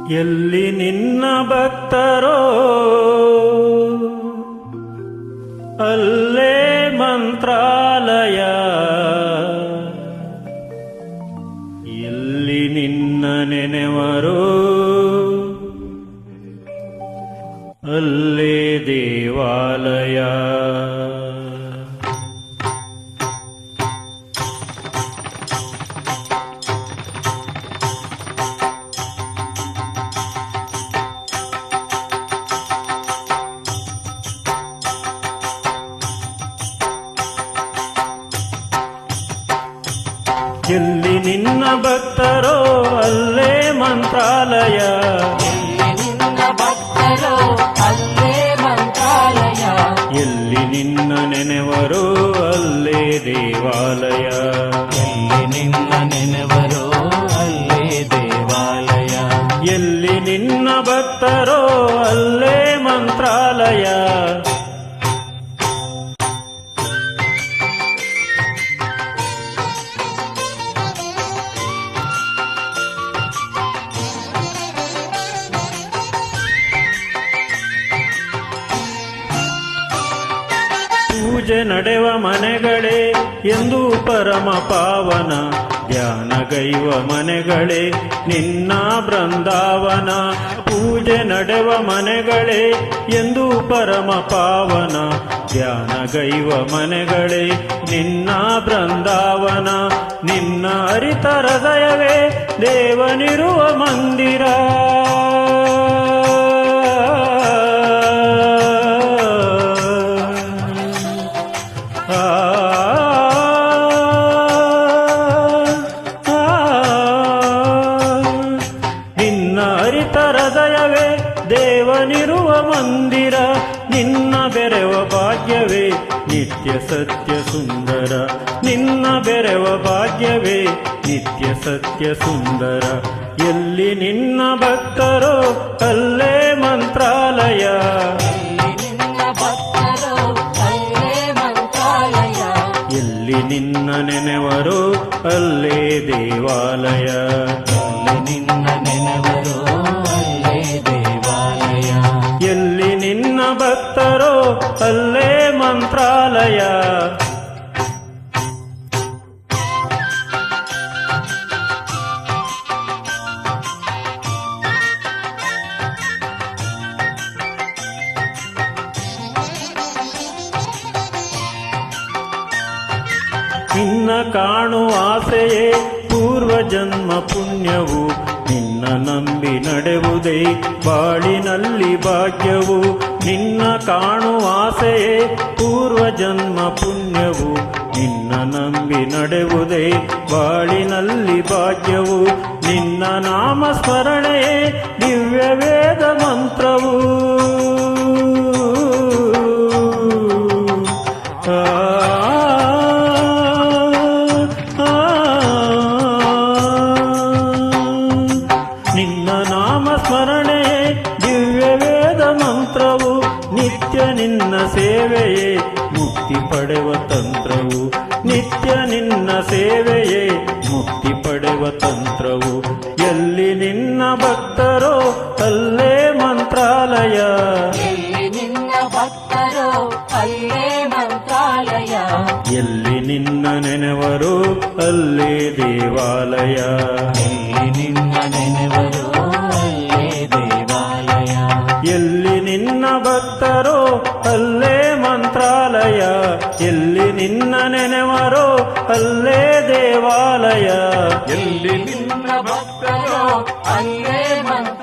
ಎಲ್ಲಿ ನಿನ್ನ ಭಕ್ತರೋ ಅಲ್ಲೇ ಮಂತ್ರಾಲಯ, ಎಲ್ಲಿ ನಿನ್ನ ನೆನೆವರೋ ಅಲ್ಲೇ ದೇವಾಲಯ. ಎಲ್ಲಿ ನಿನ್ನ ಭಕ್ತರೋ ಅಲ್ಲೇ ಮಂತ್ರಾಲಯ, ಎಲ್ಲಿ ನಿನ್ನ ಭಕ್ತರೋ ಅಲ್ಲೇ ಮಂತ್ರಾಲಯ, ಎಲ್ಲಿ ನಿನ್ನ ನೆನೆವರೋ ಅಲ್ಲೇ ದೇವಾಲಯ, ಎಲ್ಲಿ ನಿನ್ನ ನೆನೆವರೋ ಅಲ್ಲೇ ದೇವಾಲಯ, ಎಲ್ಲಿ ನಿನ್ನ ಭಕ್ತರೋ ಅಲ್ಲೇ ಮಂತ್ರಾಲಯ. ಪೂಜೆ ನಡೆವ ಮನೆಗಳೇ ಎಂದು ಪರಮ ಪಾವನ, ಧ್ಯಾನಗೈವ ಮನೆಗಳೇ ನಿನ್ನ ಬೃಂದಾವನ. ಪೂಜೆ ನಡೆವ ಮನೆಗಳೇ ಎಂದು ಪರಮ ಪಾವನ, ಧ್ಯಾನಗೈವ ಮನೆಗಳೇ ನಿನ್ನ ಬೃಂದಾವನ. ನಿನ್ನ ಅರಿತ ಹೃದಯವೇ ದೇವನಿರುವ ಮಂದಿರ, ನಿನ್ನ ಅರಿತ ಹೃದಯವೇ ದೇವನಿರುವ ಮಂದಿರ. ನಿನ್ನ ಬೆರೆವ ಭಾಗ್ಯವೇ ನಿತ್ಯ ಸತ್ಯ ಸುಂದರ, ನಿನ್ನ ಬೆರೆವ ಭಾಗ್ಯವೇ ನಿತ್ಯ ಸತ್ಯ ಸುಂದರ. ಎಲ್ಲಿ ನಿನ್ನ ಭಕ್ತರೋ ಅಲ್ಲೇ ಮಂತ್ರಾಲಯ, ಎಲ್ಲಿ ನಿನ್ನ ಭಕ್ತರೋ ಅಲ್ಲೇ ಮಂತ್ರಾಲಯ, ಎಲ್ಲಿ ನಿನ್ನ ನೆನೆವರೋ ಅಲ್ಲೇ ದೇವಾಲಯ, ಎಲ್ಲಿ ನಿನ್ನ ನೆನೆವರೋ ಅಲ್ಲೇ ದೇವಾಲಯ, ಎಲ್ಲಿ ನಿನ್ನ ಭಕ್ತರೋ ಅಲ್ಲೇ ಮಂತ್ರಾಲಯ. ನಿನ್ನ ಕಾಣುವ ಆಸೆಯೇ ಪೂರ್ವ ಜನ್ಮ ಪುಣ್ಯವು, ನಿನ್ನ ನಂಬಿ ನಡೆವುದೇ ಬಾಳಿನಲ್ಲಿ ಭಾಗ್ಯವು. ನಿನ್ನ ಕಾಣುವ ಆಸೆಯೇ ಪೂರ್ವ ಜನ್ಮ ಪುಣ್ಯವು, ನಿನ್ನ ನಂಬಿ ನಡೆವುದೇ ಬಾಳಿನಲ್ಲಿ ಭಾಗ್ಯವು. ನಿನ್ನ ನಾಮ ಸ್ಮರಣೆಯೇ ದಿವ್ಯ ವೇದ ಮಂತ್ರವು, ನಿನ್ನ ನಾಮ ಸ್ಮರಣೆಯೇ ದಿವ್ಯ ವೇದ ಮಂತ್ರವು. ನಿತ್ಯ ನಿನ್ನ ಸೇವೆಯೇ ಮುಕ್ತಿ ಪಡೆವ ತಂತ್ರವು, ನಿತ್ಯ ನಿನ್ನ ಸೇವೆಯೇ ಮುಕ್ತಿ ಪಡೆವ ತಂತ್ರವು. ಎಲ್ಲಿ ನಿನ್ನ ಭಕ್ತರೋ ಅಲ್ಲೇ ಮಂತ್ರಾಲಯ, ಎಲ್ಲಿ ನಿನ್ನ ಭಕ್ತರೋ ಅಲ್ಲೇ ಮಂತ್ರಾಲಯ, ಎಲ್ಲಿ ನಿನ್ನ ನೆನೆವರೋ ಅಲ್ಲೇ ದೇವಾಲಯ, ಎಲ್ಲಿ ನಿನ್ನ ನೆನೆವರೋ ಅಲ್ಲೇ ದೇವಾಲಯ, ಎಲ್ಲಿ ನಿನ್ನ ಭಕ್ತರೋ ಅಲ್ಲೇ ಮಂತ್ರಾಲಯ, ಎಲ್ಲಿ ನಿನ್ನ ನೆನೆವರೋ ಅಲ್ಲೇ ದೇವಾಲಯ, ಎಲ್ಲಿ ನಿನ್ನ ಭಕ್ತರೋ ಅಲ್ಲೇ ಮಂತ್ರಾಲಯ.